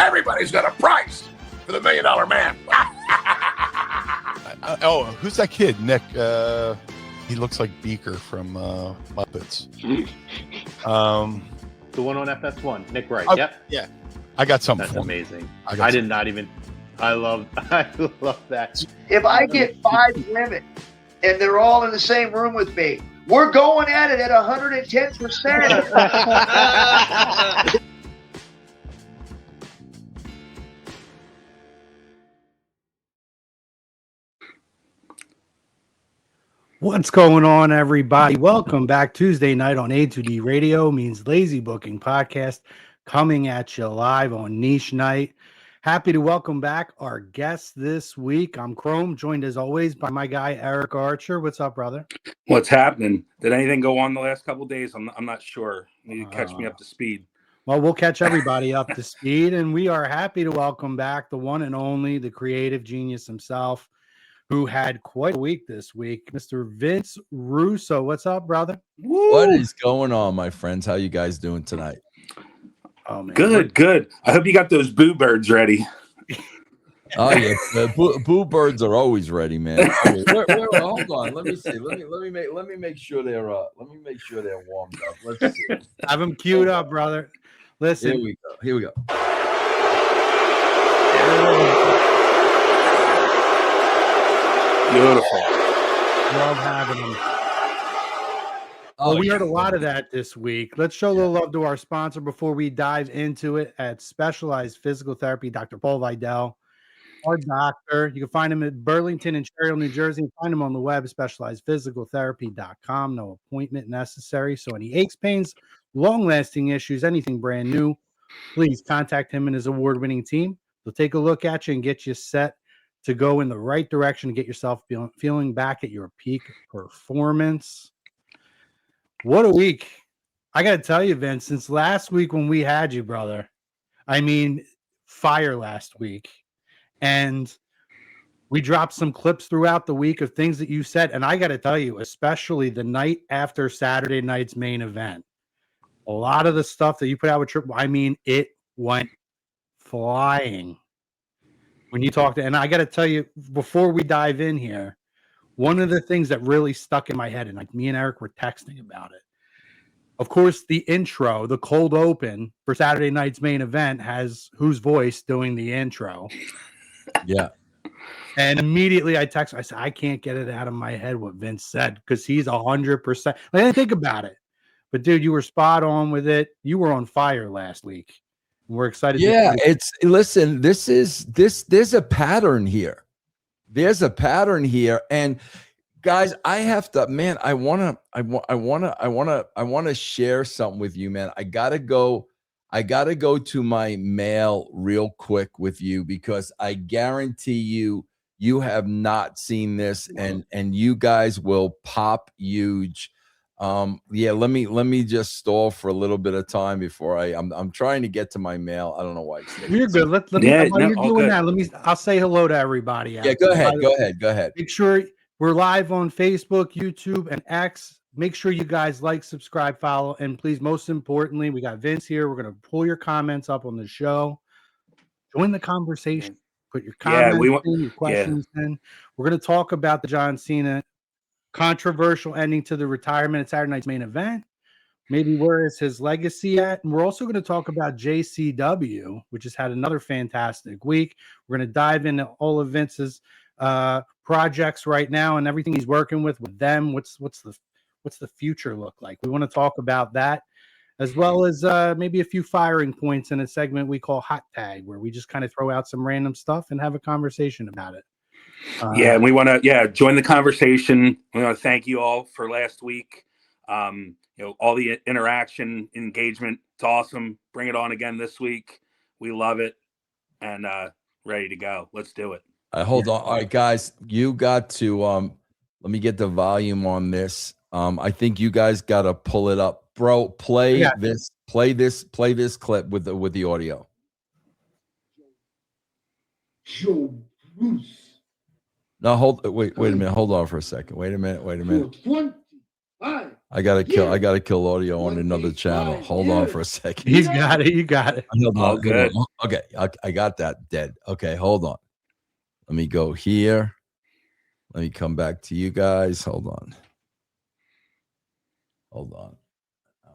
Everybody's got a price for the $1 Million Man. Who's that kid? Nick. He looks like Beaker from Muppets. The one on FS1, Nick Wright. Yep. Yeah. I got something. That's for amazing. I did not even. I love that. If I get 5 women and they're all in the same room with me, we're going at it at 110%. What's going on, everybody? Welcome back. Tuesday night on A2D Radio means Lazy Booking Podcast, coming at you live on Niche Night. Happy to welcome back our guest this week. I'm Chrome, joined as always by my guy Eric Archer. What's up, brother? What's happening? Did anything go on the last couple of days? I'm not sure. You need to catch me up to speed. Well, we'll catch everybody up to speed, and we are happy to welcome back the one and only, the creative genius himself, who had quite a week this week, Mr. Vince Russo. What's up, brother? Woo! What is going on, my friends? How you guys doing tonight? Oh, man. Good. I hope you got those boo birds ready. Oh yeah, boo birds are always ready, man. Hold on, let me see. Let me make sure they're warmed up. Let's see. Have them queued up, brother. Listen. Here we go. Beautiful. Love having them. Well, we heard a lot of that this week. Let's show a little love to our sponsor before we dive into it. At Specialized Physical Therapy, Dr. Paul Vidal, our doctor. You can find him at Burlington and Cherry Hill, New Jersey. Find him on the web, specializedphysicaltherapy.com. No appointment necessary. So any aches, pains, long-lasting issues, anything brand new, please contact him and his award-winning team. They'll take a look at you and get you set to go in the right direction to get yourself feeling back at your peak performance. What a week. I got to tell you, Vince, since last week when we had you, brother, I mean, fire last week. And we dropped some clips throughout the week of things that you said. And I got to tell you, especially the night after Saturday night's main event, a lot of the stuff that you put out with Triple, I mean, it went flying. When you talk to, and I got to tell you, before we dive in here, one of the things that really stuck in my head, and like me and Eric were texting about it, of course, the intro, the cold open for Saturday night's main event has whose voice doing the intro. Yeah. And immediately I texted, I said, I can't get it out of my head what Vince said because he's 100%. I didn't think about it. But dude, you were spot on with it. You were on fire last week. We're excited. Yeah, listen, there's a pattern here. There's a pattern here. And guys, I have to, man, I want to share something with you, man. I gotta go to my mail real quick with you because I guarantee you have not seen this and you guys will pop huge. Yeah, let me just stall for a little bit of time before I'm trying to get to my mail. I don't know why. You're good. Let me while you're doing that, I'll say hello to everybody. Yeah, go ahead. Make sure we're live on Facebook, YouTube, and X. Make sure you guys like, subscribe, follow, and please, most importantly, we got Vince here. We're gonna pull your comments up on the show. Join the conversation. Put your comments in, your questions in. We're gonna talk about the John Cena controversial ending to the retirement at Saturday night's main event. Maybe where is his legacy at? And we're also going to talk about JCW, which has had another fantastic week. We're going to dive into all of Vince's projects right now and everything he's working with them. What's the future look like? We want to talk about that, as well as maybe a few firing points in a segment we call Hot Tag, where we just kind of throw out some random stuff and have a conversation about it. And we want to join the conversation. We want to thank you all for last week. All the interaction, engagement. It's awesome. Bring it on again this week. We love it and ready to go. Let's do it. Hold on. All right, guys, you got to let me get the volume on this. I think you guys got to pull it up, bro. Play this clip with the audio. Joe Bruce. No, wait a minute. Hold on for a second. Wait a minute. 25 I gotta kill audio on another channel. Hold on for a second. You got it. You got it. Hold on, All good. hold on. Okay, I got that dead. Okay, hold on. Let me go here. Let me come back to you guys. Hold on. Oh,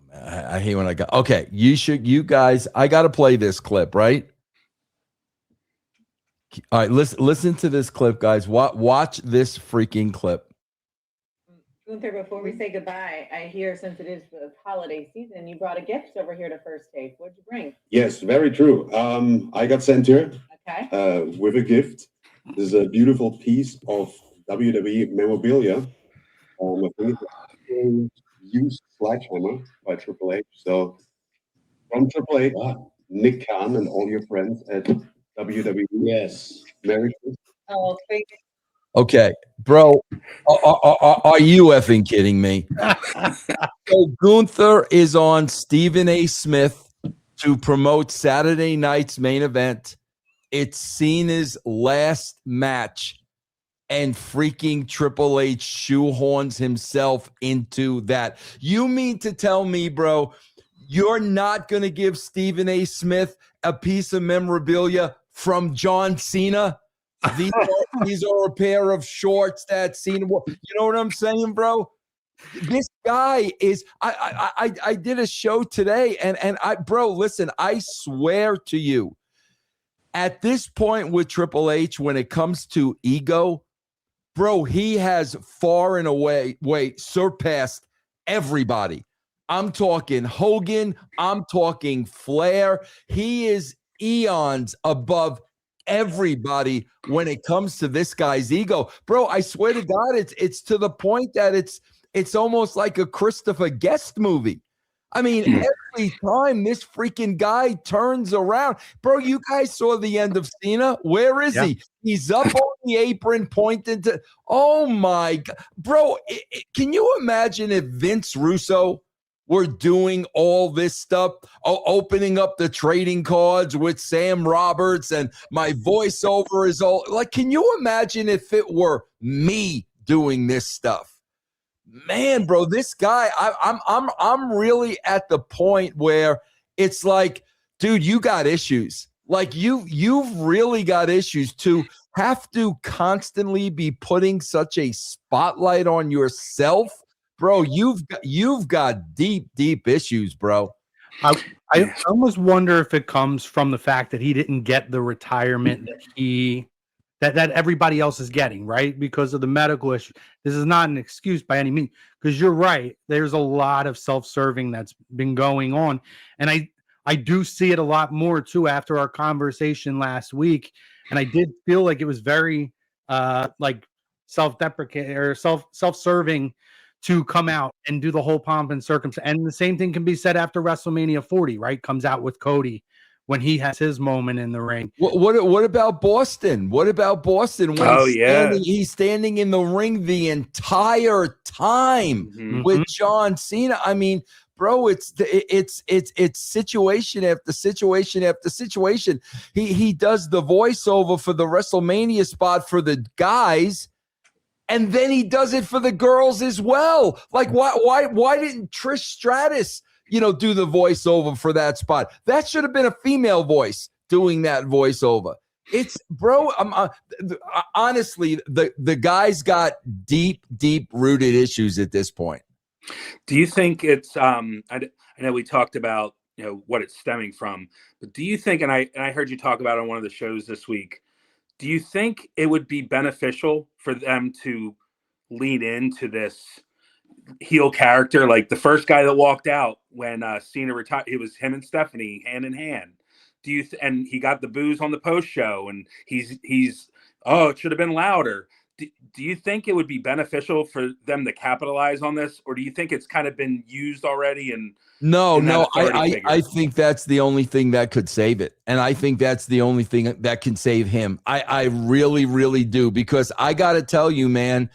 man, I hate when I got. Okay, you guys. I gotta play this clip, right? All right, listen to this clip, guys. Watch this freaking clip. Gunther, before we say goodbye, I hear since it is the holiday season, you brought a gift over here to First Take. What'd you bring? Yes, very true. I got sent here with a gift. This is a beautiful piece of WWE memorabilia. I think it's a used sledgehammer by Triple H. So from Triple H, Nick Khan and all your friends at WWE. Yes. Merry Christmas. Oh, thank you. Okay, bro, are you effing kidding me? So Gunther is on Stephen A. Smith to promote Saturday night's main event. It's Cena's last match, and freaking Triple H shoehorns himself into that. You mean to tell me, bro, you're not going to give Stephen A. Smith a piece of memorabilia from John Cena? These are a pair of shorts that Cena wore. You know what I'm saying, bro? This guy is. I did a show today, and bro, listen. I swear to you, at this point with Triple H, when it comes to ego, bro, he has far and away surpassed everybody. I'm talking Hogan. I'm talking Flair. He is eons above everybody when it comes to this guy's ego, bro. I swear to God, it's to the point that it's almost like a Christopher Guest movie. I mean, every time this freaking guy turns around, bro, you guys saw the end of Cena. Where is he? He's up on the apron pointing to, oh my God, bro. Can you imagine if Vince Russo were doing all this stuff, opening up the trading cards with Sam Roberts, and my voiceover is all like, can you imagine if it were me doing this stuff? Man, bro, this guy, I'm really at the point where it's like, dude, you got issues. Like you've really got issues to have to constantly be putting such a spotlight on yourself. Bro, you've got deep issues, bro. I almost wonder if it comes from the fact that he didn't get the retirement that everybody else is getting, right? Because of the medical issue. This is not an excuse by any means, because you're right. There's a lot of self-serving that's been going on. And I do see it a lot more too after our conversation last week. And I did feel like it was very like self-deprecating or self-serving to come out and do the whole pomp and circumstance. And the same thing can be said after WrestleMania 40, right? Comes out with Cody when he has his moment in the ring. What about Boston? What about Boston? When he's standing in the ring the entire time with John Cena. I mean, bro, it's situation after situation after situation. He does the voiceover for the WrestleMania spot for the guys, and then he does it for the girls as well. Like, why didn't Trish Stratus, do the voiceover for that spot? That should have been a female voice doing that voiceover. It's, bro, honestly, the guy's got deep rooted issues at this point. Do you think it's I know we talked about what it's stemming from, but do you think, and I heard you talk about it on one of the shows this week, do you think it would be beneficial for them to lean into this heel character? Like the first guy that walked out when Cena retired, it was him and Stephanie hand in hand. Do you and he got the boos on the post show, and he's it should have been louder. Do you think it would be beneficial for them to capitalize on this, or do you think it's kind of been used already? And No, I think that's the only thing that could save it. And I think that's the only thing that can save him. I really, really do. Because I got to tell you, man,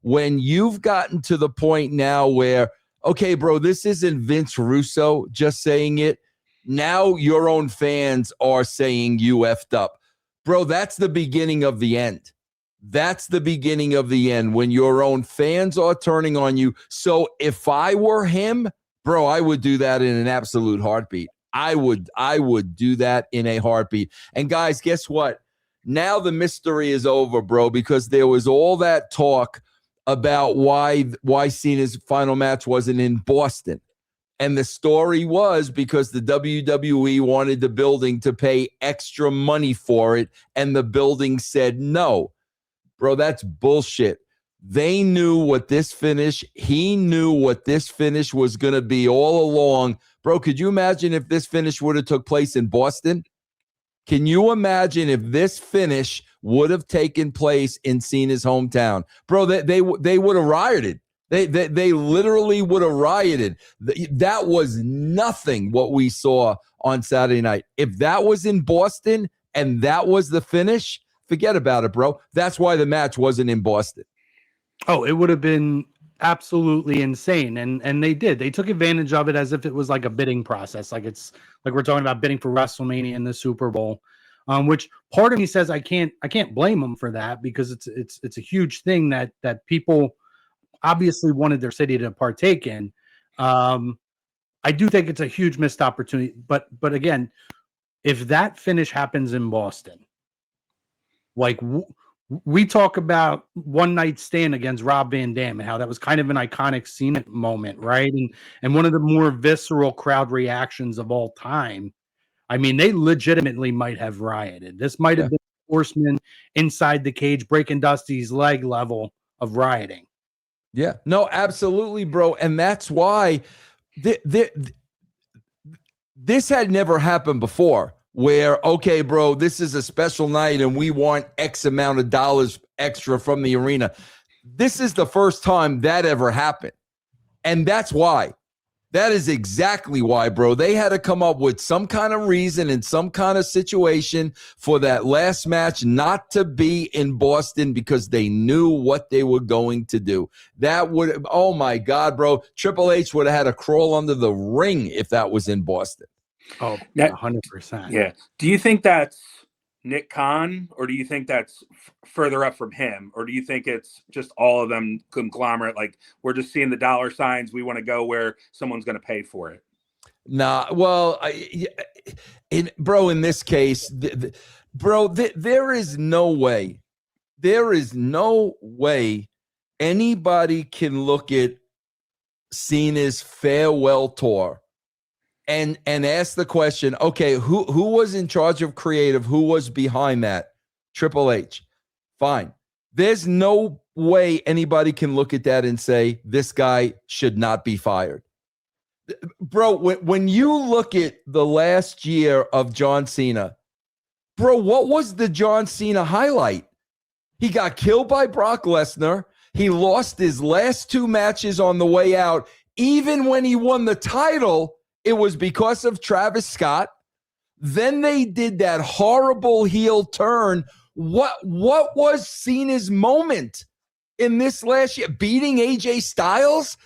when you've gotten to the point now where, okay, bro, this isn't Vince Russo just saying it. Now your own fans are saying you effed up. Bro, that's the beginning of the end. That's the beginning of the end, when your own fans are turning on you. So if I were him, bro, I would do that in an absolute heartbeat. I would do that in a heartbeat. And guys, guess what? Now the mystery is over, bro, because there was all that talk about why Cena's final match wasn't in Boston. And the story was because the WWE wanted the building to pay extra money for it, and the building said no. Bro, that's bullshit. They knew what this finish, he knew what this finish was going to be all along. Bro, could you imagine if this finish would have took place in Boston? Can you imagine if this finish would have taken place in Cena's hometown? Bro, they would have rioted. They literally would have rioted. That was nothing what we saw on Saturday night. If that was in Boston and that was the finish, forget about it, bro. That's why the match wasn't in Boston. Oh, it would have been absolutely insane. And they did. They took advantage of it as if it was like a bidding process. Like it's like we're talking about bidding for WrestleMania and the Super Bowl. Which part of me says I can't blame them for that, because it's a huge thing that people obviously wanted their city to partake in. I do think it's a huge missed opportunity. But again, if that finish happens in Boston, like we talk about One Night Stand against Rob Van Dam and how that was kind of an iconic scene moment, right? And one of the more visceral crowd reactions of all time. I mean, they legitimately might have rioted. This might have been horsemen inside the cage breaking Dusty's leg level of rioting. Yeah, no, absolutely, bro. And that's why this had never happened before, where, okay, bro, this is a special night and we want X amount of dollars extra from the arena. This is the first time that ever happened. And that's why. That is exactly why, bro. They had to come up with some kind of reason and some kind of situation for that last match not to be in Boston, because they knew what they were going to do. That would, oh my God, bro. Triple H would have had to crawl under the ring if that was in Boston. Oh, 100%. Yeah. Do you think that's Nick Khan, or do you think that's further up from him, or do you think it's just all of them conglomerate? Like, we're just seeing the dollar signs. We want to go where someone's going to pay for it. Nah, well, in this case, there is no way. There is no way anybody can look at Cena's farewell tour and ask the question, okay, who was in charge of creative? Who was behind that? Triple H. Fine. There's no way anybody can look at that and say, this guy should not be fired. Bro, when you look at the last year of John Cena, bro, what was the John Cena highlight? He got killed by Brock Lesnar. He lost his last two matches on the way out. Even when he won the title, it was because of Travis Scott. Then they did that horrible heel turn. What was Cena's moment in this last year? Beating AJ Styles?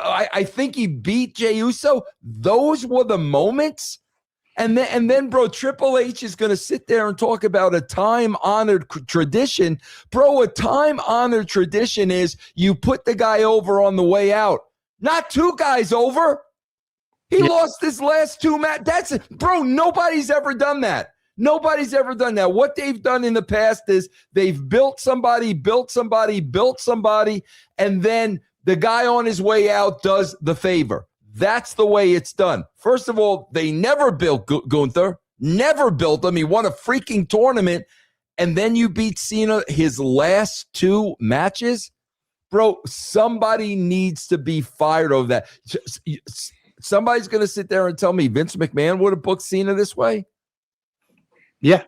I think he beat Jey Uso. Those were the moments. And then, bro, Triple H is going to sit there and talk about a time-honored tradition. Bro, a time-honored tradition is you put the guy over on the way out. Not two guys over. He lost his last two matches. That's it. Bro, nobody's ever done that. Nobody's ever done that. What they've done in the past is they've built somebody, and then the guy on his way out does the favor. That's the way it's done. First of all, they never built Gunther. Never built him. He won a freaking tournament. And then you beat Cena his last two matches. Bro, somebody needs to be fired over that. Somebody's going to sit there and tell me Vince McMahon would have booked Cena this way? Yeah.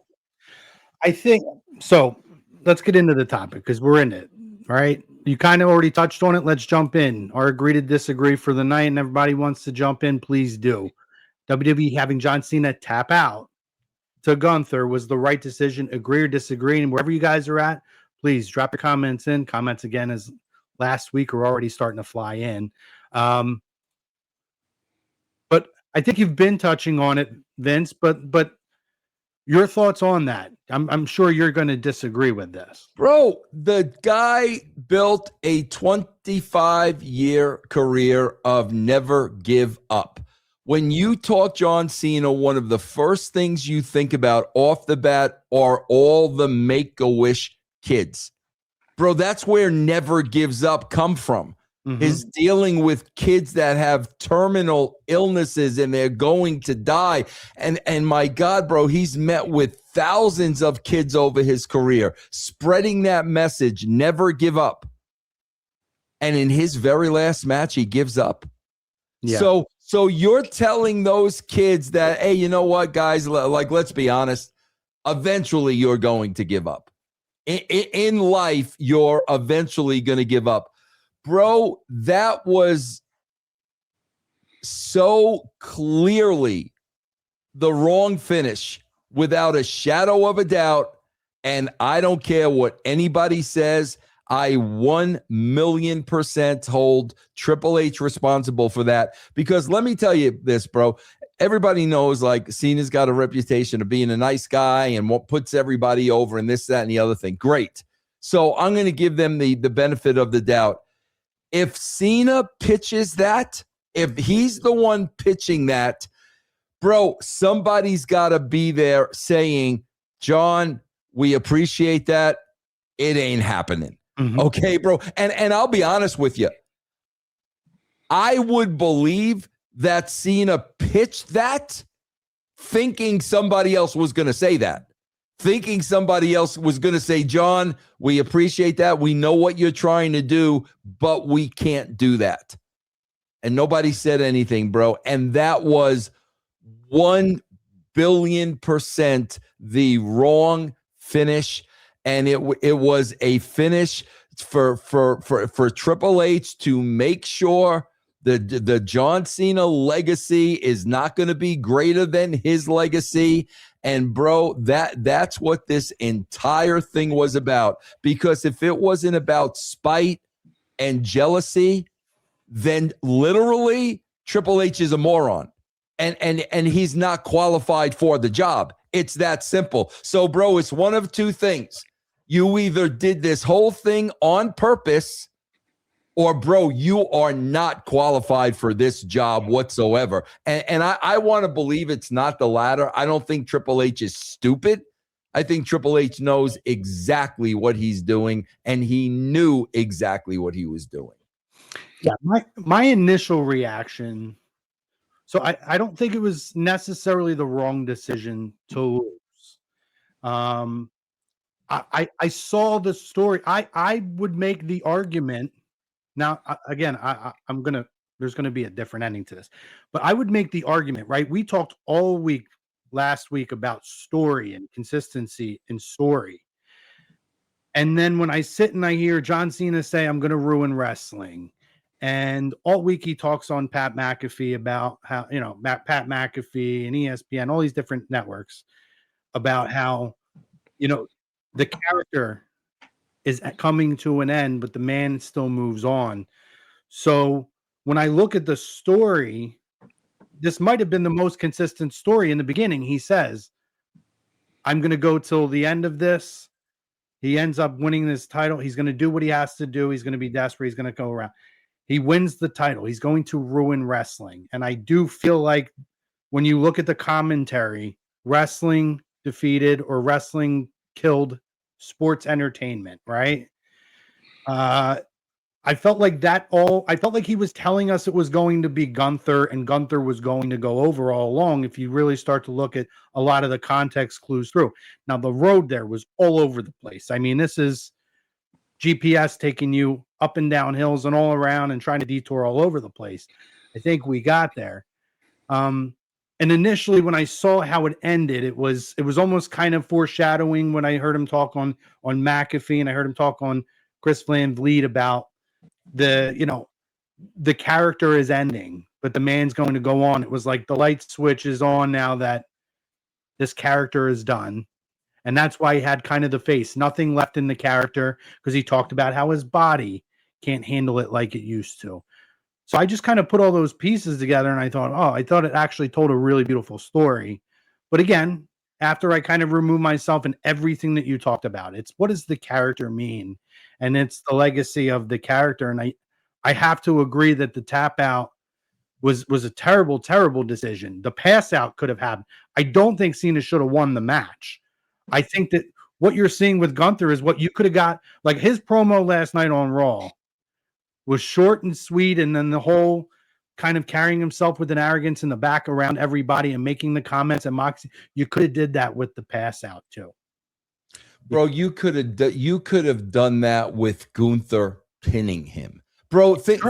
I think so. Let's get into the topic because we're in it. All right. You kind of already touched on it. Let's jump in. Our agree to disagree for the night, and everybody wants to jump in. Please do. WWE having John Cena tap out to Gunther was the right decision. Agree or disagree? And wherever you guys are at, please drop your comments in. Comments again, as last week are already starting to fly in. But I think you've been touching on it, Vince. But Your thoughts on that? I'm sure you're going to disagree with this. Bro, the guy built a 25-year career of never give up. When you talk John Cena, one of the first things you think about off the bat are all the Make-A-Wish kids. Bro, that's where never gives up come from. Is dealing with kids that have terminal illnesses and they're going to die. And my God, bro, he's met with thousands of kids over his career, spreading that message, never give up. And in his very last match, he gives up. Yeah. So you're telling those kids that, hey, you know what, guys, like, let's be honest, eventually you're going to give up. In life, you're eventually going to give up. Bro, that was so clearly the wrong finish without a shadow of a doubt. And I don't care what anybody says. I 1,000,000% hold Triple H responsible for that. Because let me tell you this, bro. Everybody knows like Cena's got a reputation of being a nice guy and what puts everybody over and this, that, and the other thing. Great. So I'm going to give them the benefit of the doubt. If Cena pitches that, if he's the one pitching that, bro, somebody's got to be there saying, John, we appreciate that. It ain't happening. Okay, bro. And I'll be honest with you. I would believe that Cena pitched that thinking somebody else was going to say that. Thinking somebody else was going to say, John, we appreciate that. We know what you're trying to do, but we can't do that. And nobody said anything, bro. And that was 1,000,000,000% the wrong finish. And it was a finish for Triple H to make sure the John Cena legacy is not going to be greater than his legacy. And bro, that's what this entire thing was about. Because if it wasn't about spite and jealousy, then literally Triple H is a moron. And he's not qualified for the job. It's that simple. So, bro, it's one of two things. You either did this whole thing on purpose, or, bro, you are not qualified for this job whatsoever. And I want to believe it's not the latter. I don't think Triple H is stupid. I think Triple H knows exactly what he's doing, and he knew exactly what he was doing. Yeah, my initial reaction, so I don't think it was necessarily the wrong decision to lose. I saw the story. I would make the argument. Now, again, there's going to be a different ending to this, but I would make the argument, right? We talked all week last week about story and consistency in story. And then when I sit and I hear John Cena say, I'm going to ruin wrestling. And all week he talks on Pat McAfee about how, Pat McAfee and ESPN, all these different networks about how, the character is coming to an end, but the man still moves on. So when I look at the story, this might have been the most consistent story in the beginning. He says, I'm going to go till the end of this. He ends up winning this title. He's going to do what he has to do. He's going to be desperate. He's going to go around. He wins the title. He's going to ruin wrestling. And I do feel like when you look at the commentary, wrestling defeated or wrestling killed sports entertainment, right? I felt like I felt like he was telling us it was going to be Gunther, and Gunther was going to go over all along if you really start to look at a lot of the context clues through. Now, the road there was all over the place. I mean, this is GPS taking you up and down hills and all around and trying to detour all over the place. I think we got there. And initially, when I saw how it ended, it was almost kind of foreshadowing when I heard him talk on McAfee and I heard him talk on Chris Van Vliet about the character is ending, but the man's going to go on. It was like the light switch is on now that this character is done. And that's why he had kind of the face, nothing left in the character, because he talked about how his body can't handle it like it used to. So I just kind of put all those pieces together and I thought it actually told a really beautiful story. But again, after I kind of remove myself and everything that you talked about. It's what does the character mean? And it's the legacy of the character. And I have to agree that the tap out was a terrible, terrible decision. The pass out could have happened. I don't think Cena should have won the match. I think that what you're seeing with Gunther is what you could have got. Like his promo last night on Raw was short and sweet, and then the whole kind of carrying himself with an arrogance in the back around everybody and making the comments and Moxie. You could have did that with the pass out too. Bro, you could have done that with Gunther pinning him. Bro, think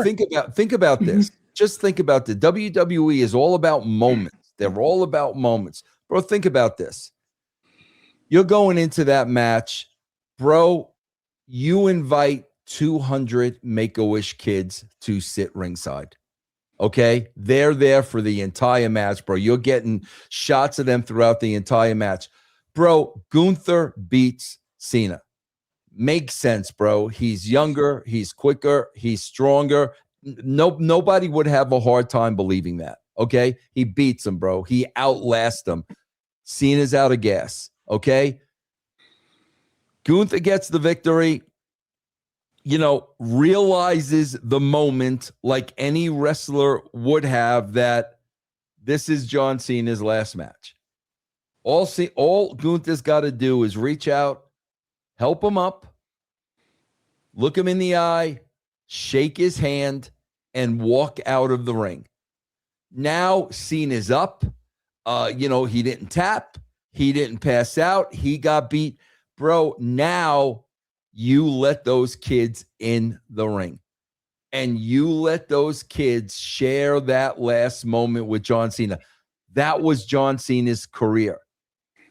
about this. Just think about the WWE is all about moments. They're all about moments. Bro, think about this. You're going into that match, bro, you invite 200 Make-A-Wish kids to sit ringside. Okay? They're there for the entire match, bro. You're getting shots of them throughout the entire match. Bro, Gunther beats Cena. Makes sense, bro. He's younger, he's quicker, he's stronger. Nobody would have a hard time believing that. Okay? He beats him, bro. He outlasts him. Cena's out of gas. Okay? Gunther gets the victory, realizes the moment like any wrestler would have that this is John Cena's last match. All Gunther's got to do is reach out, help him up, look him in the eye, shake his hand, and walk out of the ring. Now Cena's up. He didn't tap. He didn't pass out. He got beat. Bro, now you let those kids in the ring. And you let those kids share that last moment with John Cena. That was John Cena's career.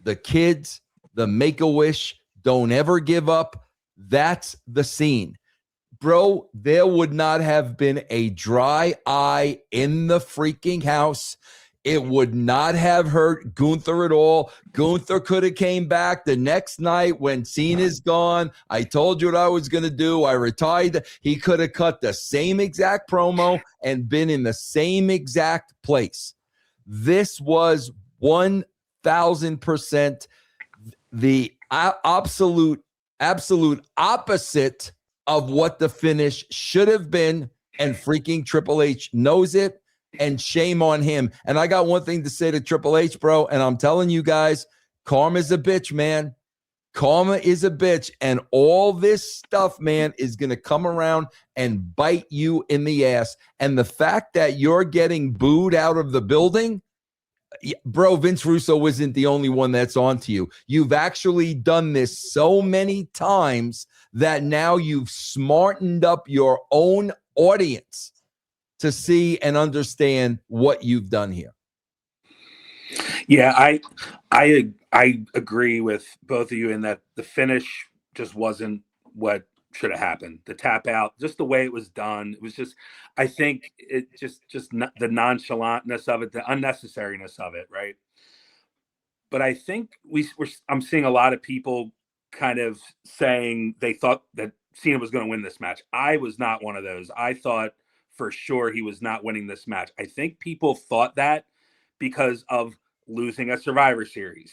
The kids, the Make-A-Wish, don't ever give up. That's the scene. Bro, there would not have been a dry eye in the freaking house. It would not have hurt Gunther at all. Gunther could have came back the next night when Cena's gone. I told you what I was going to do. I retired. He could have cut the same exact promo and been in the same exact place. This was 1,000% the absolute opposite of what the finish should have been, and freaking Triple H knows it, and shame on him. And I got one thing to say to Triple H, bro, and I'm telling you guys, karma's a bitch, man. Karma is a bitch, and all this stuff, man, is going to come around and bite you in the ass. And the fact that you're getting booed out of the building, bro, Vince Russo isn't the only one that's on to you. You've actually done this so many times that now you've smartened up your own audience to see and understand what you've done here. Yeah, I agree with both of you in that the finish just wasn't what should have happened. The tap out, just the way it was done, it was just, I think it just the nonchalantness of it, the unnecessariness of it, right? But I think I'm seeing a lot of people kind of saying they thought that Cena was going to win this match. I was not one of those. I thought for sure he was not winning this match. I think people thought that because of losing a Survivor Series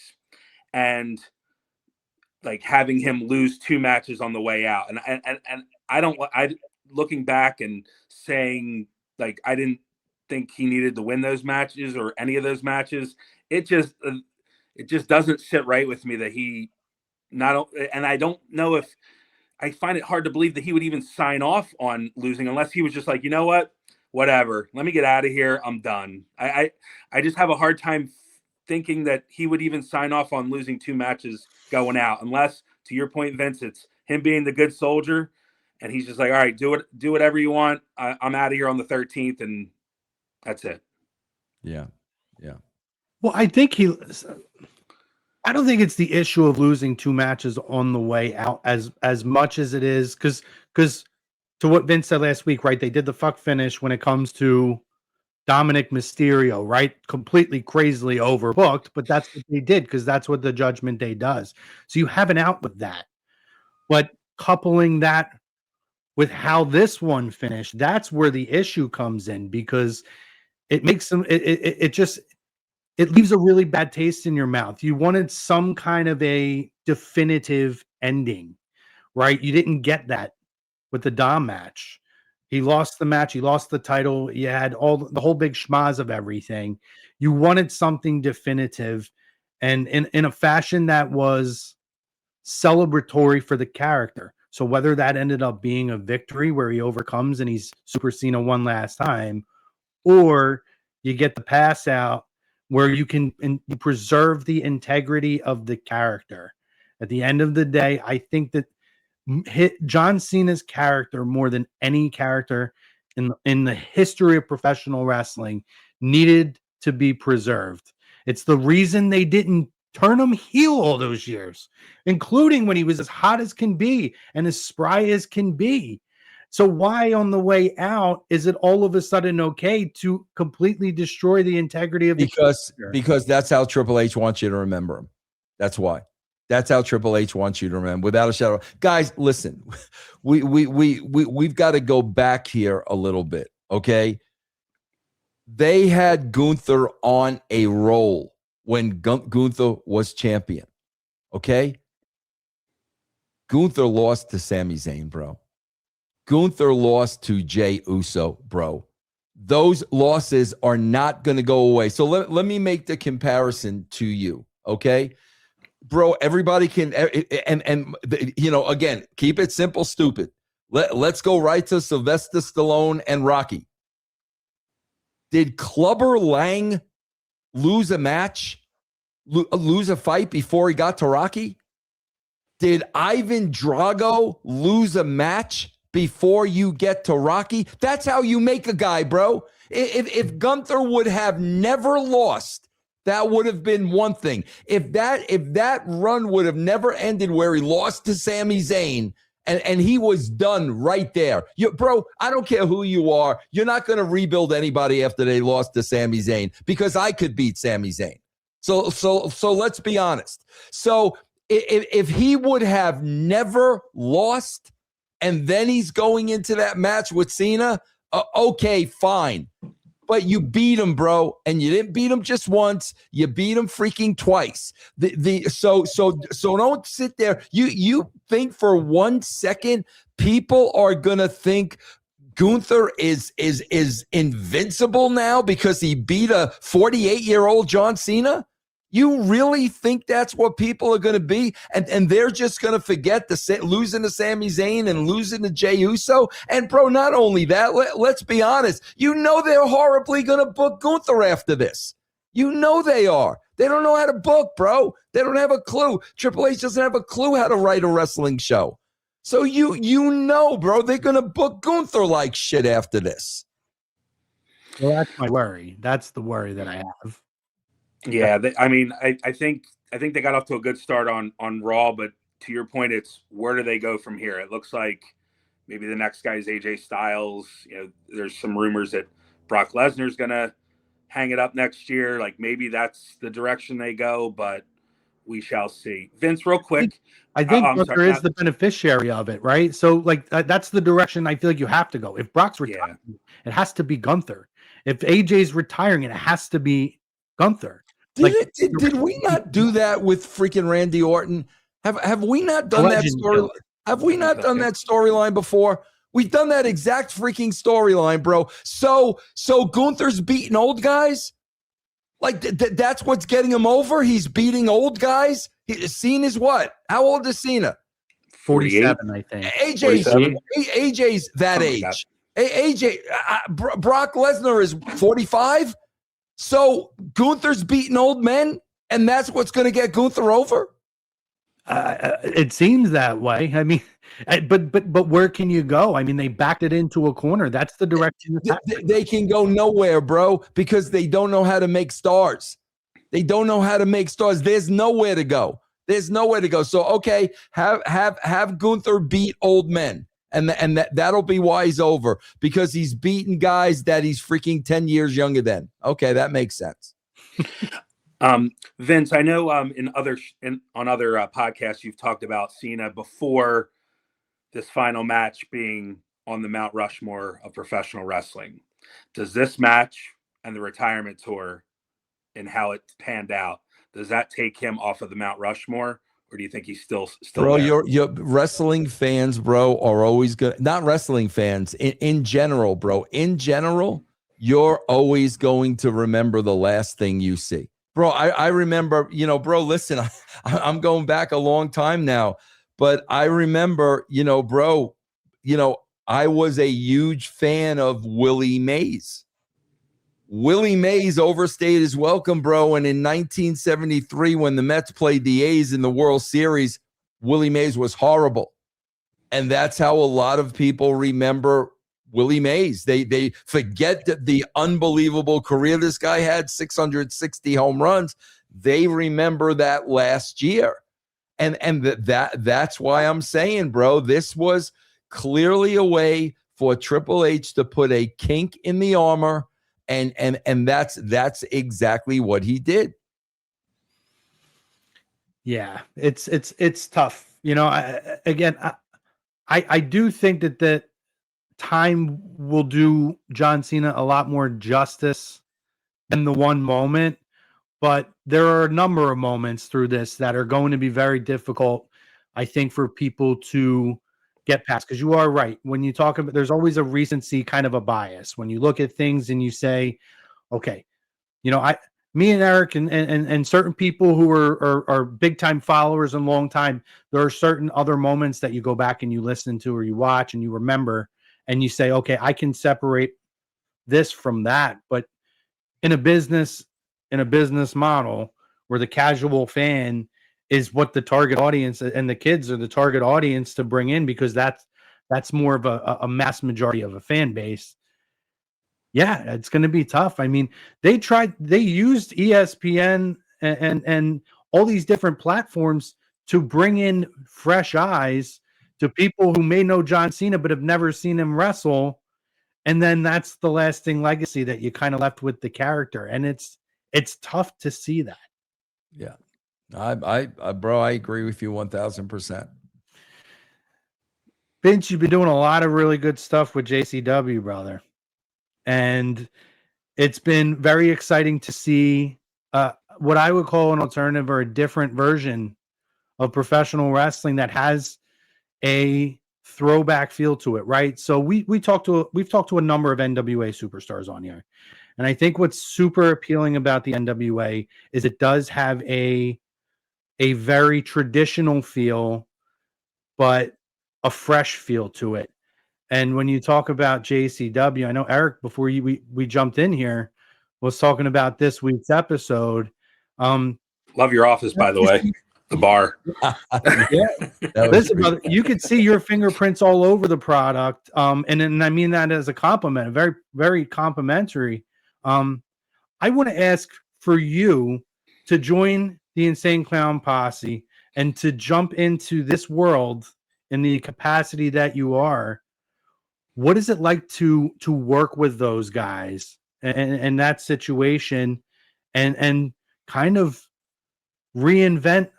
and like having him lose 2 matches on the way out. And I looking back and saying like I didn't think he needed to win those matches or any of those matches. It just doesn't sit right with me that he not, and I don't know if I find it hard to believe that he would even sign off on losing unless he was just like, you know what, whatever, let me get out of here, I'm done. I just have a hard time thinking that he would even sign off on losing 2 matches going out, unless, to your point, Vince, it's him being the good soldier, and he's just like, all right, do whatever you want. I'm out of here on the 13th, and that's it. Yeah. Well, I don't think it's the issue of losing 2 matches on the way out as much as it is because to what Vince said last week, right? They did the fuck finish when it comes to Dominic Mysterio, right? Completely crazily overbooked, but that's what they did because that's what the Judgment Day does. So you have an out with that. But coupling that with how this one finished, that's where the issue comes in because it makes them it leaves a really bad taste in your mouth. You wanted some kind of a definitive ending, right? You didn't get that with the Dom match. He lost the match. He lost the title. You had the whole big schmaz of everything. You wanted something definitive and in a fashion that was celebratory for the character. So whether that ended up being a victory where he overcomes and he's Super Cena one last time, or you get the pass out where you can you preserve the integrity of the character. At the end of the day, I think that John Cena's character, more than any character in the history of professional wrestling, needed to be preserved. It's the reason they didn't turn him heel all those years, including when he was as hot as can be and as spry as can be. So why on the way out is it all of a sudden okay to completely destroy the integrity of the character? Because that's how Triple H wants you to remember him. That's why. That's how Triple H wants you to remember, without a shadow. Guys, listen, we've got to go back here a little bit, okay? They had Gunther on a roll when Gunther was champion, okay? Gunther lost to Sami Zayn, bro. Gunther lost to Jey Uso, bro. Those losses are not going to go away. So let me make the comparison to you, okay? Bro, everybody can, and you know, again, keep it simple, stupid. Let's go right to Sylvester Stallone and Rocky. Did Clubber Lang lose a match, lose a fight before he got to Rocky? Did Ivan Drago lose a match before you get to Rocky? That's how you make a guy, bro. If Gunther would have never lost, that would have been one thing. If that run would have never ended where he lost to Sami Zayn and he was done right there. Bro, I don't care who you are. You're not going to rebuild anybody after they lost to Sami Zayn, because I could beat Sami Zayn. So let's be honest. So if he would have never lost and then he's going into that match with Cena, okay, fine. But you beat him, bro, and you didn't beat him just once. You beat him freaking twice. So don't sit there. You think for 1 second people are gonna think Gunther is invincible now because he beat a 48-year-old John Cena? You really think that's what people are going to be? And they're just going to forget losing to Sami Zayn and losing to Jey Uso? And, bro, not only that, let's be honest. You know they're horribly going to book Gunther after this. You know they are. They don't know how to book, bro. They don't have a clue. Triple H doesn't have a clue how to write a wrestling show. So you know, bro, they're going to book Gunther like shit after this. Well, that's my worry. That's the worry that I have. Yeah, I think they got off to a good start on Raw, but to your point, it's where do they go from here? It looks like maybe the next guy is AJ Styles. You know, there's some rumors that Brock Lesnar's gonna hang it up next year. Like maybe that's the direction they go, but we shall see. Vince, real quick, I think Gunther is the beneficiary of it, right? So like that's the direction I feel like you have to go. If Brock's retiring, it has to be Gunther. If AJ's retiring, it has to be Gunther. Did we not do that with freaking Randy Orton? Have we not done that story? Have we not done that storyline before? We've done that exact freaking storyline, bro. So Gunther's beating old guys? Like that's what's getting him over? He's beating old guys? Cena's what? How old is Cena? 47, I think. AJ's that age. AJ Brock Lesnar is 45. So Gunther's beating old men, and that's what's going to get Gunther over? It seems that way. I mean, but where can you go? I mean, they backed it into a corner. That's the direction. They can go nowhere, bro, because they don't know how to make stars. They don't know how to make stars. There's nowhere to go. There's nowhere to go. So okay, have Gunther beat old men. And that'll be why he's over, because he's beating guys that he's freaking 10 years younger than. Okay, that makes sense. Vince, I know on other podcasts you've talked about Cena before this final match being on the Mount Rushmore of professional wrestling. Does this match and the retirement tour and how it panned out, does that take him off of the Mount Rushmore, or do you think he's still Bro, there? your wrestling fans, bro, are always good. Not wrestling fans in general, bro. In general, you're always going to remember the last thing you see. Bro, I remember, bro, listen, I'm going back a long time now, but I remember, bro, I was a huge fan of Willie Mays. Willie Mays overstayed his welcome, bro. And in 1973, when the Mets played the A's in the World Series, Willie Mays was horrible. And that's how a lot of people remember Willie Mays. They forget that the unbelievable career this guy had, 660 home runs. They remember that last year. And that's why I'm saying, bro, this was clearly a way for Triple H to put a kink in the armor. And that's exactly what he did. Yeah, it's tough. I do think that time will do John Cena a lot more justice than the one moment, but there are a number of moments through this that are going to be very difficult, I think, for people to get past, because you are right. When you talk about, there's always a recency kind of a bias. When you look at things and you say, okay, me and Eric and certain people who are big time followers and long time, there are certain other moments that you go back and you listen to or you watch and you remember and you say, okay, I can separate this from that. But in a business model where the casual fan is what the target audience and the kids are the target audience to bring in, because that's more of a mass majority of a fan base. Yeah, it's going to be tough. I mean, they used ESPN and all these different platforms to bring in fresh eyes to people who may know John Cena but have never seen him wrestle. And then that's the lasting legacy that you kind of left with the character. And it's tough to see that. Yeah. Bro, I agree with you 1000%. Vince, you've been doing a lot of really good stuff with JCW, brother. And it's been very exciting to see what I would call an alternative or a different version of professional wrestling that has a throwback feel to it, right? So we've talked to a number of NWA superstars on here. And I think what's super appealing about the NWA is it does have a very traditional feel, but a fresh feel to it. And when you talk about JCW, I know Eric, before we jumped in here, was talking about this week's episode. Love your office, by the way. The bar. Yeah. Listen, brother, you could see your fingerprints all over the product. And I mean that as a compliment, very, very complimentary. I want to ask for you to join the Insane Clown Posse and to jump into this world in the capacity that you are. What is it like to work with those guys and that situation and kind of reinvent,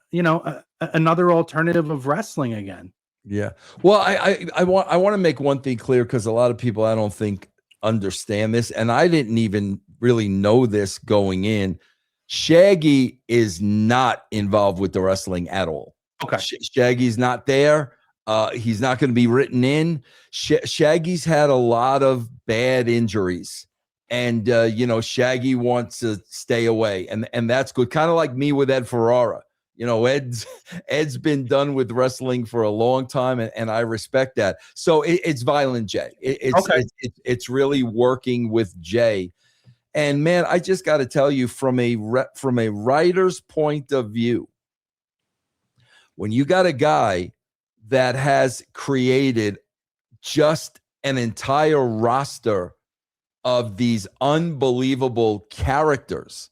another alternative of wrestling again? Yeah. Well, I want to make one thing clear, because a lot of people, I don't think, understand this, and I didn't even really know this going in. Shaggy is not involved with the wrestling at all. Okay. Shaggy's not there. He's not going to be written in. Shaggy's had a lot of bad injuries, and Shaggy wants to stay away, and that's good. Kind of like me with Ed Ferrara. Ed's been done with wrestling for a long time, and I respect that. So it's Violent J. It's really working with Jay. And man, I just got to tell you, from a writer's point of view, when you got a guy that has created just an entire roster of these unbelievable characters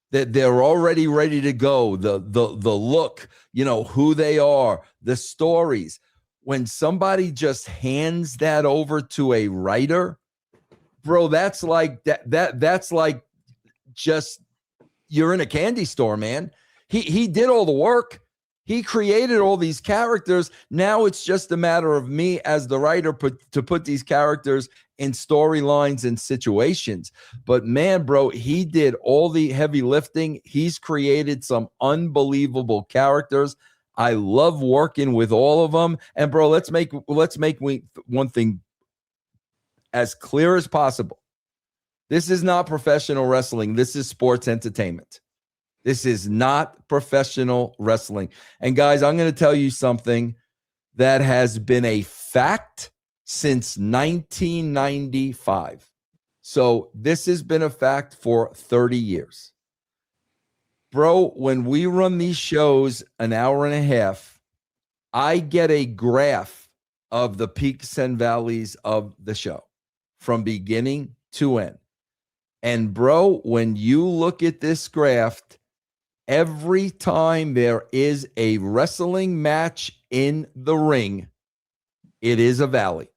that they're already ready to go, the look, who they are, the stories. When somebody just hands that over to a writer, bro, that's like that's like just, you're in a candy store, man. He did all the work. He created all these characters. Now it's just a matter of me as the writer to put these characters in storylines and situations. But man, bro, he did all the heavy lifting. He's created some unbelievable characters. I love working with all of them. And bro, let's make one thing as clear as possible. This is not professional wrestling. This is sports entertainment. This is not professional wrestling. And guys, I'm going to tell you something that has been a fact since 1995. So this has been a fact for 30 years. Bro, when we run these shows an hour and a half, I get a graph of the peaks and valleys of the show from beginning to end. And bro, when you look at this graph, every time there is a wrestling match in the ring, it is a valley.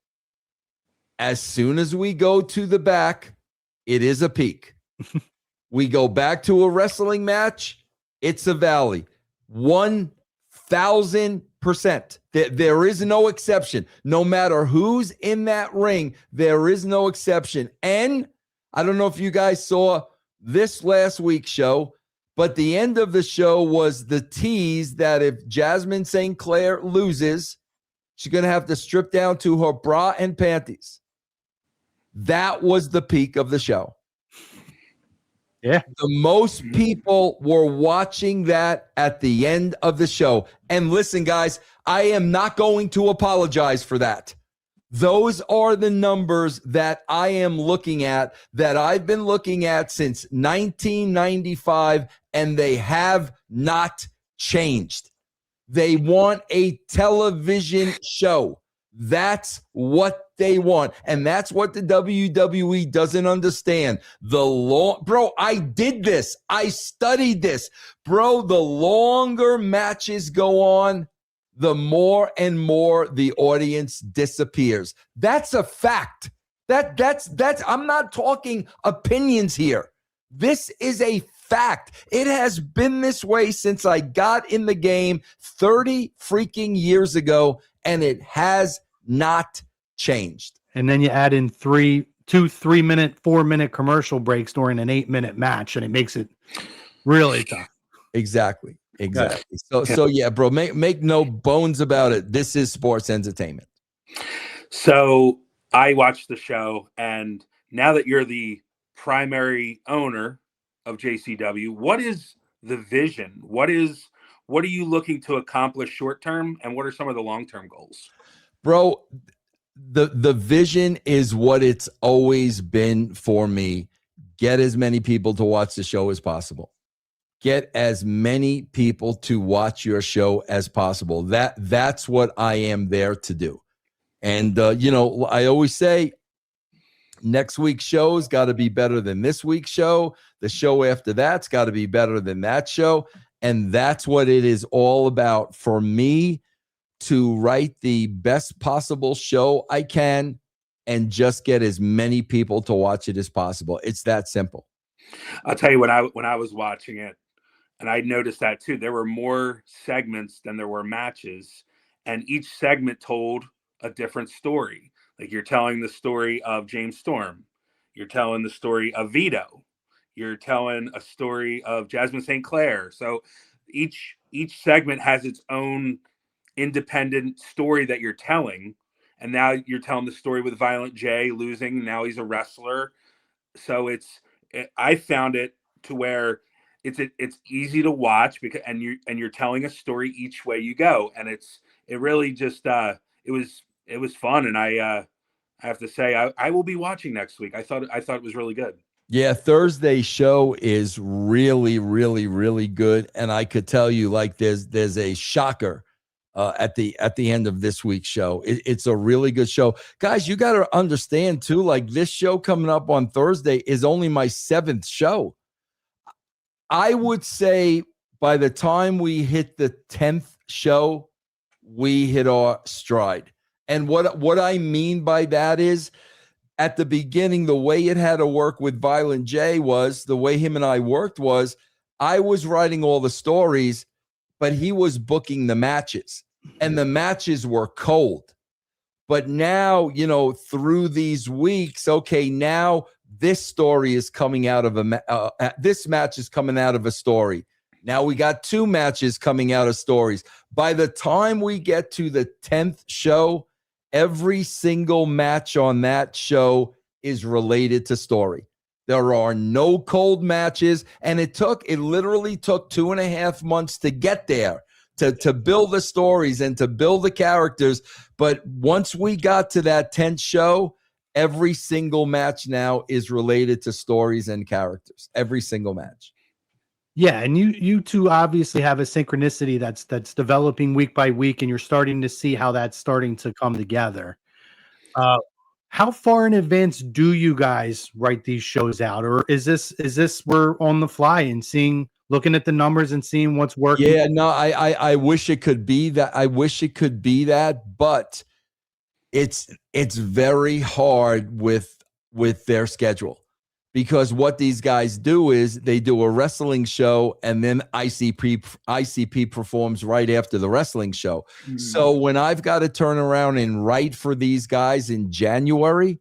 As soon as we go to the back, it is a peak. We go back to a wrestling match, it's a valley. 1,000%. There is no exception. No matter who's in that ring, there is no exception. And I don't know if you guys saw this last week's show, but the end of the show was the tease that if Jasmine St. Clair loses, she's going to have to strip down to her bra and panties. That was the peak of the show. Yeah. The most people were watching that at the end of the show. And listen, guys, I am not going to apologize for that. Those are the numbers that I am looking at, that I've been looking at since 1995, and they have not changed. They want a television show. That's what they want. And that's what the WWE doesn't understand. Bro, I did this. I studied this. Bro, the longer matches go on, the more and more the audience disappears. That's a fact. That's I'm not talking opinions here. This is a fact. It has been this way since I got in the game 30 freaking years ago, and it has not changed. And then you add in 3-minute, 4-minute commercial breaks during an 8-minute match, and it makes it really tough. Exactly. So yeah, bro, make no bones about it. This is sports entertainment. So I watched the show, and now that you're the primary owner of JCW, what is the vision? What are you looking to accomplish short term, and what are some of the long-term goals? Bro, the vision is what it's always been for me. Get as many people to watch the show as possible. Get as many people to watch your show as possible. That's what I am there to do. And, I always say next week's show's got to be better than this week's show. The show after that's got to be better than that show. And that's what it is all about for me, to write the best possible show I can and just get as many people to watch it as possible. It's that simple. I'll tell you, when I was watching it, and I noticed that too, there were more segments than there were matches, and each segment told a different story. Like, you're telling the story of James Storm, you're telling the story of Vito, you're telling a story of Jasmine St. Clair. So each segment has its own independent story that you're telling. And now you're telling the story with Violent J losing. Now he's a wrestler. So I found it to where it's easy to watch, because you're telling a story each way you go, and it really just it was fun. And I have to say I will be watching next week. I thought it was really good. Yeah, Thursday show is really, really, really good, and I could tell you, like, there's a shocker at the end of this week's show. It's a really good show. Guys, you got to understand too, like, this show coming up on Thursday is only my 7th show. I would say by the time we hit the 10th show, we hit our stride. And what I mean by that is, at the beginning, the way it had to work with Violent J was, the way him and I worked was, I was writing all the stories, but he was booking the matches, and the matches were cold. But now, you know, through these weeks, okay, now this story is coming out of this match is coming out of a story. Now we got 2 matches coming out of stories. By the time we get to the 10th show, every single match on that show is related to story. There are no cold matches, and it literally took 2.5 months to get there, to build the stories and to build the characters. But once we got to that 10th show, every single match now is related to stories and characters. Every single match. Yeah, and you two obviously have a synchronicity that's developing week by week, and you're starting to see how that's starting to come together. How far in advance do you guys write these shows out, or is this we're on the fly and looking at the numbers and seeing what's working? Yeah, no, I wish it could be that. I wish it could be that, but it's very hard with their schedule, because what these guys do is they do a wrestling show and then ICP performs right after the wrestling show. So when I've got to turn around and write for these guys in January,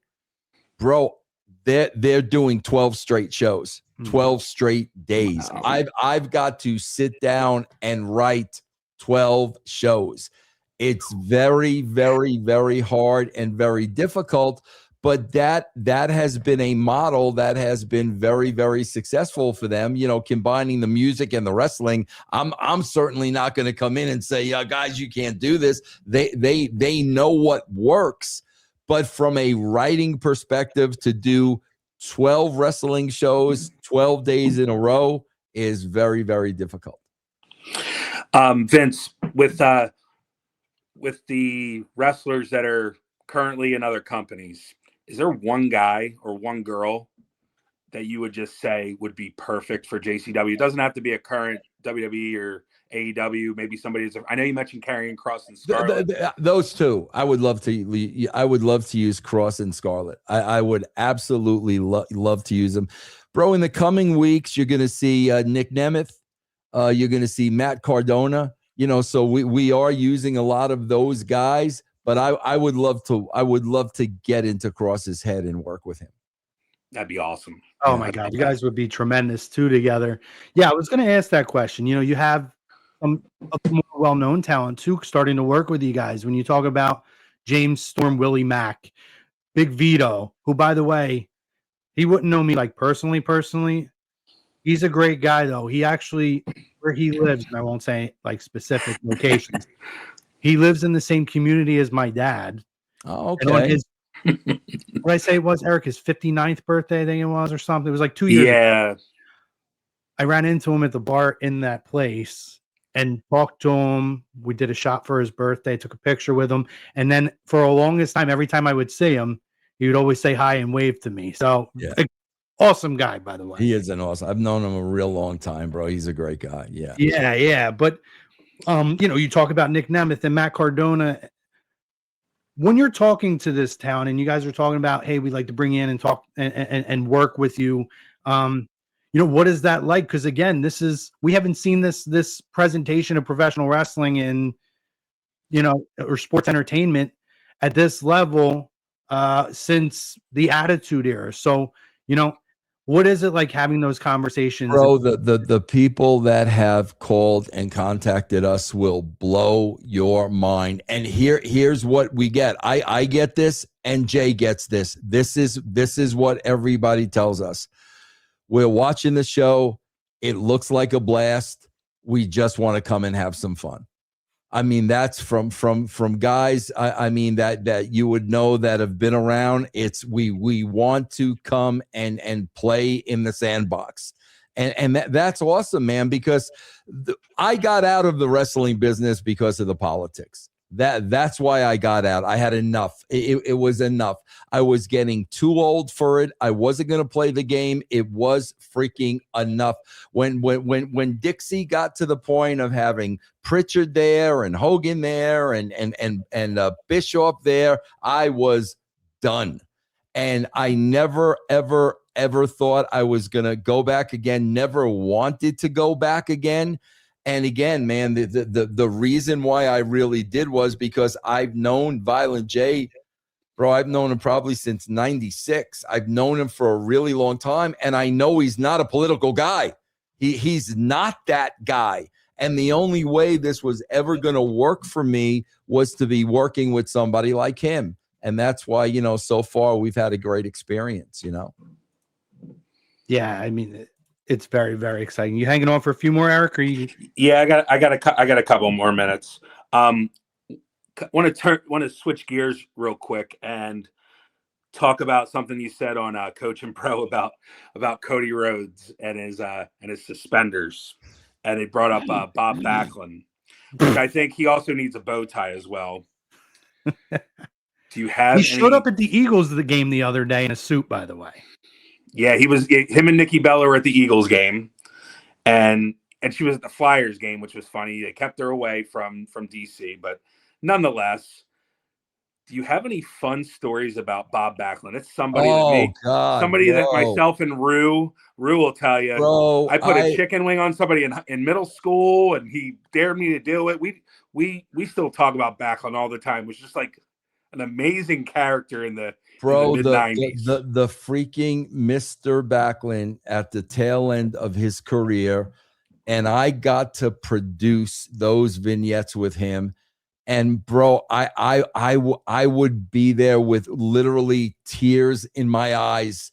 bro, they're doing 12 straight shows, 12 straight days. Wow. I've got to sit down and write 12 shows. It's very, very, very hard and very difficult. But that has been a model that has been very, very successful for them. You know, combining the music and the wrestling. I'm certainly not going to come in and say, yeah, guys, you can't do this. They know what works. But from a writing perspective, to do 12 wrestling shows 12 days in a row is very, very difficult. Vince, with the wrestlers that are currently in other companies, is there one guy or one girl that you would just say would be perfect for JCW? It doesn't have to be a current WWE or AEW. Maybe somebody is. I know you mentioned Karrion Kross and Scarlett. Those two, I would love to use Kross and Scarlett. I would absolutely love to use them, bro. In the coming weeks, you're going to see Nick Nemeth. You're going to see Matt Cardona. You know, so we are using a lot of those guys. But I would love to get into Kross's head and work with him. That'd be awesome. Oh my God, you guys would be tremendous too together. Yeah, I was going to ask that question. You know, you have some more well-known talent too starting to work with you guys. When you talk about James Storm, Willie Mack, Big Vito, who, by the way, he wouldn't know me like personally. He's a great guy though. He actually, where he lives, and I won't say like specific locations. He lives in the same community as my dad. Oh, okay. And on his, what I say it was, Eric, his 59th birthday, I think it was, or something. It was like 2 years ago. I ran into him at the bar in that place and talked to him. We did a shot for his birthday, took a picture with him. And then for the longest time, every time I would see him, he would always say hi and wave to me. So awesome guy, by the way. He is an awesome. I've known him a real long time, bro. He's a great guy. Yeah. Yeah. But you know, you talk about Nick Nemeth and Matt Cardona. When you're talking to this town and you guys are talking about, hey, we'd like to bring you in and talk and work with you, you know, what is that like? Because again, we haven't seen this presentation of professional wrestling in, you know, or sports entertainment at this level since the Attitude Era. So, you know, what is it like having those conversations? Bro, the people that have called and contacted us will blow your mind. And here's what we get. I get this and Jay gets this. This is what everybody tells us. We're watching the show. It looks like a blast. We just want to come and have some fun. I mean, that's from guys. I mean that you would know that have been around. It's we want to come and play in the sandbox, and that's awesome, man. Because I got out of the wrestling business because of the politics. That's why I got out. I had enough. It was enough. I was getting too old for it. I wasn't going to play the game. It was freaking enough. When Dixie got to the point of having Pritchard there and Hogan there and Bischoff there, I was done. And I never, ever thought I was going to go back again. Never wanted to go back again. And again, man, the reason why I really did was because I've known Violent J, bro. I've known him probably since 96. I've known him for a really long time. And I know he's not a political guy. He's not that guy. And the only way this was ever going to work for me was to be working with somebody like him. And that's why, you know, so far we've had a great experience, you know? Yeah. I mean, it's very, very exciting. You hanging on for a few more, Eric? Or you? Yeah, I got a couple more minutes. Want to switch gears real quick and talk about something you said on Coach and Pro about Cody Rhodes and his suspenders, and it brought up Bob Backlund, which I think he also needs a bow tie as well. Do you have? He showed up at the Eagles game the other day in a suit, by the way. Yeah, him and Nikki Bella were at the Eagles game, and she was at the Flyers game, which was funny. They kept her away from DC, but nonetheless, do you have any fun stories about Bob Backlund? It's somebody that myself and Rue will tell you. Bro, I put a chicken wing on somebody in middle school, and he dared me to do it. We still talk about Backlund all the time, which is just like an amazing character in the mid-90s. The freaking Mr. Backlund at the tail end of his career, and I got to produce those vignettes with him. And bro, I would be there with literally tears in my eyes.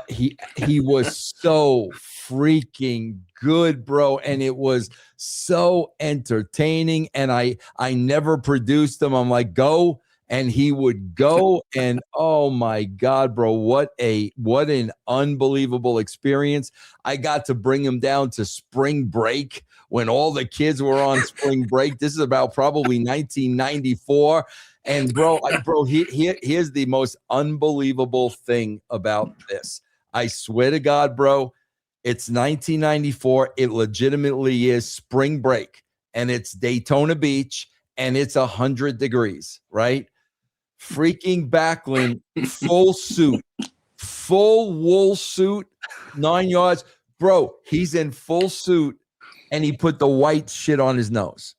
He was so freaking good, bro, and it was so entertaining. And I never produced him. I'm like, go. And he would go, and oh my God, bro, what an unbelievable experience. I got to bring him down to spring break when all the kids were on spring break. This is about probably 1994. And bro, here's the most unbelievable thing about this. I swear to God, bro, it's 1994. It legitimately is spring break, and it's Daytona Beach, and it's 100 degrees, right? Freaking Backlund, full suit, full wool suit, 9 yards. Bro, he's in full suit, and he put the white shit on his nose.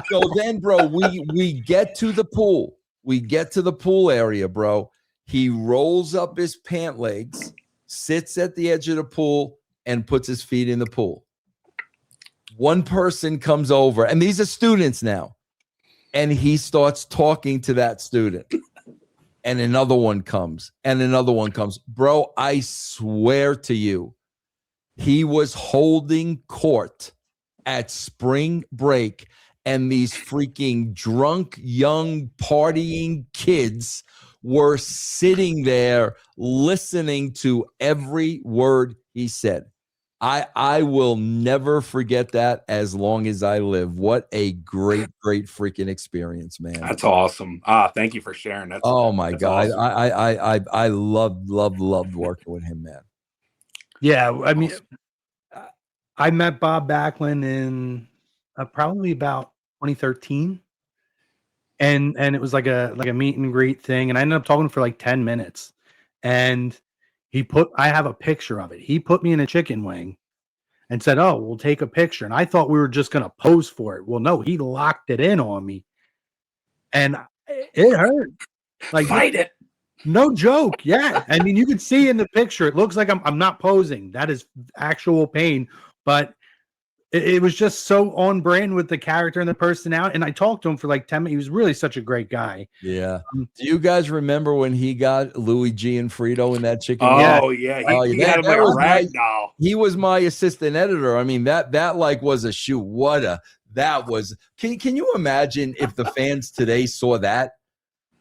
So then, bro, we get to the pool. We get to the pool area, bro. He rolls up his pant legs, sits at the edge of the pool, and puts his feet in the pool. One person comes over, and these are students now. And he starts talking to that student. And another one comes. And another one comes. Bro, I swear to you, he was holding court at spring break. And these freaking drunk, young, partying kids were sitting there listening to every word he said. I will never forget that as long as I live. What a great freaking experience, man. That's awesome. Thank you for sharing that. Oh my God. Awesome. I loved working with him, man. Yeah, I mean, I met Bob Backlund in probably about 2013. And it was like a meet and greet thing. And I ended up talking for like 10 minutes. And I have a picture of it. He put me in a chicken wing and said, "Oh, we'll take a picture." And I thought we were just going to pose for it. Well, no, he locked it in on me. And it hurt. Like, fight it. No joke. Yeah. I mean, you can see in the picture, it looks like I'm not posing. That is actual pain. But it was just so on brand with the character and the personality. And I talked to him for like 10 minutes. He was really such a great guy. Yeah. Do you guys remember when he got Louis G and Frito in that chicken? Oh, yeah. He had him like a rag doll. He was my assistant editor. I mean, that like was a shoot. Can you imagine if the fans today saw that?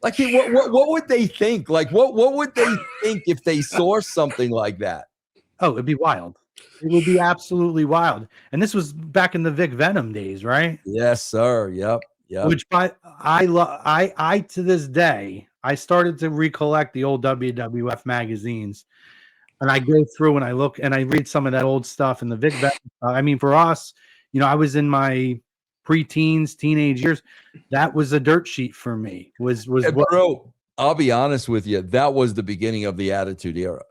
Like, what would they think? Like, what would they think if they saw something like that? Oh, it'd be wild. It would be absolutely wild. And this was back in the Vic Venom days, right? Yes, sir. Yep. Which I to this day, I started to recollect the old WWF magazines. And I go through and I look and I read some of that old stuff in the Vic Venom. I mean, for us, you know, I was in my pre-teens, teenage years. That was a dirt sheet for me. Bro, I'll be honest with you. That was the beginning of the Attitude Era.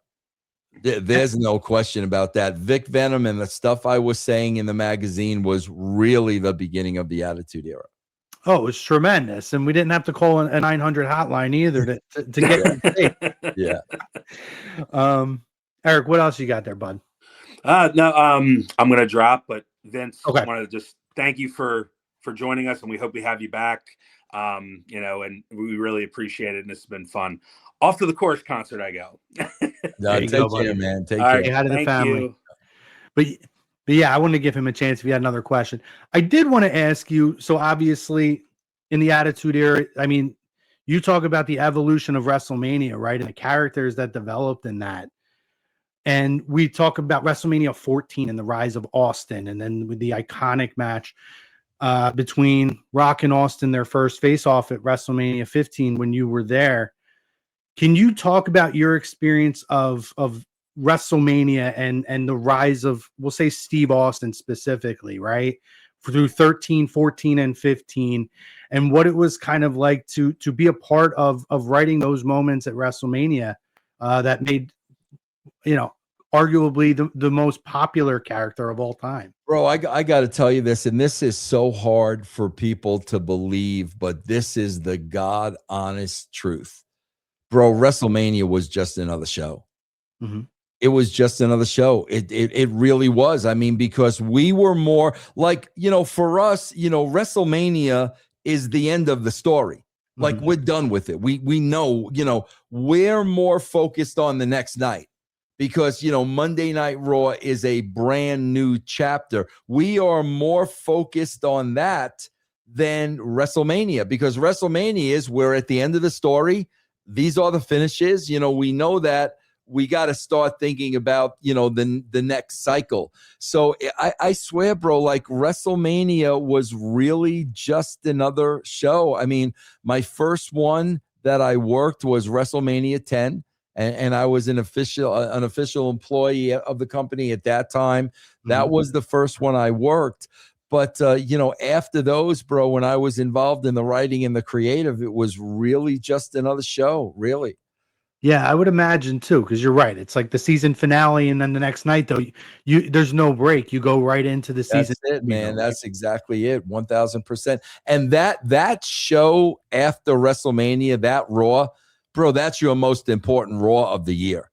There's no question about that. Vic Venom and the stuff I was saying in the magazine was really the beginning of the Attitude Era. Oh, it was tremendous. And we didn't have to call a 900 hotline either to get Yeah. Eric, what else you got there, bud? No, I'm going to drop, but Vince, Okay. I want to just thank you for joining us, and we hope we have you back. And we really appreciate it, and it's been fun. Off to the Chorus concert I go. Take care, man. Take All care. right, Out of the thank family. you. But yeah, I wanted to give him a chance if he had another question. I did want to ask you, so obviously in the Attitude Era, I mean, you talk about the evolution of WrestleMania, right? And the characters that developed in that. And we talk about WrestleMania 14 and the rise of Austin, and then with the iconic match between Rock and Austin, their first face-off at WrestleMania 15 when you were there. Can you talk about your experience of WrestleMania and the rise of, we'll say, Steve Austin specifically, right? Through 13, 14, and 15, and what it was kind of like to be a part of writing those moments at WrestleMania that made, arguably the most popular character of all time. Bro, I got to tell you this, and this is so hard for people to believe, but this is the God honest truth. Bro, WrestleMania was just another show. Mm-hmm. It was just another show. It really was. I mean, because we were more like, for us, WrestleMania is the end of the story. Like, we're done with it. We know, we're more focused on the next night. Because, Monday Night Raw is a brand new chapter. We are more focused on that than WrestleMania, because WrestleMania is we're at the end of the story. These are the finishes. We know that we got to start thinking about, the next cycle. So I swear, bro, like WrestleMania was really just another show. I mean, my first one that I worked was WrestleMania 10. And I was an official employee of the company at that time. That was the first one I worked. But, after those, bro, when I was involved in the writing and the creative, it was really just another show, really. Yeah, I would imagine too, because you're right. It's like the season finale, and then the next night, though, there's no break. You go right into the season. That's it, man. That's exactly it. 1000%. And that show after WrestleMania, that Raw, bro, that's your most important Raw of the year,